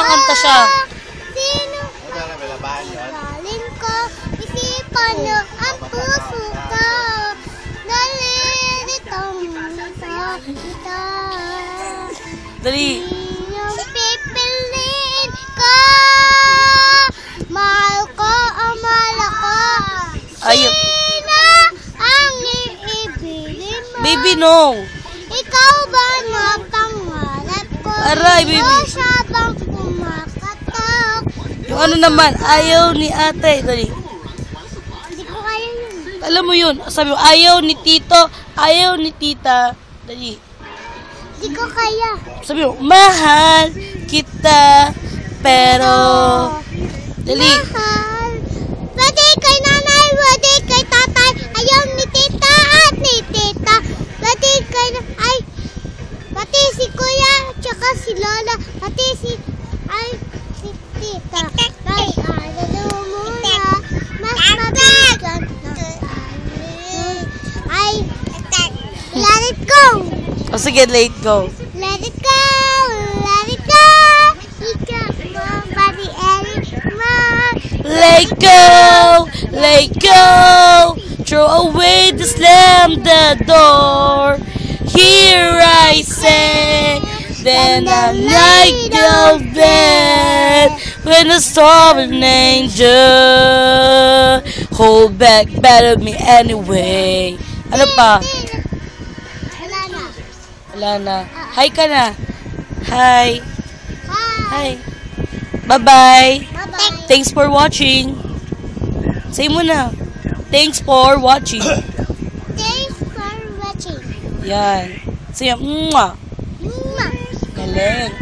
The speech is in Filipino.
kakanta siya. Sino galing ko, isipan nyo ang puso ko. Naliritong kita. Dali. Sinong pipiliin ko? Mahal ko o mahal ako? Ayun. Sino ang iibigin mo? Baby, no. Ikaw ba na pangarap ko? Aray, baby. O siya bang kumakatok? Yung ano naman, ayaw ni ate. Dali. Hindi ko kaya yun. Alam mo yun. Sabi mo, ayaw ni tito, ayaw ni tita. Dali. Hindi ko kaya. Sabi mo, mahal kita, pero... Dali. Mahal. Pwede kay nanay, pwede kay tatay. Ayaw ni tita at ni tita. Pwede kay... Ay, pati si kuya, tsaka si lola. Pati si... Ay, si tita. Ay, ano muna. Mas mabigat na ay, let it go. O sige, late go. Let it go, let it go. Ika mo, body edit mo. Let go, throw away the slam the door. Here I say, then I light the bed. When the storm of an angel, hold back, better me anyway. Ano pa? Wala na. Wala na. Hi ka na. Hi. Hi. Bye-bye. Bye-bye. Thanks for watching. Say mo na. Thanks for watching. Thanks for watching. Yan. Say, mwah. Mwah. Galing.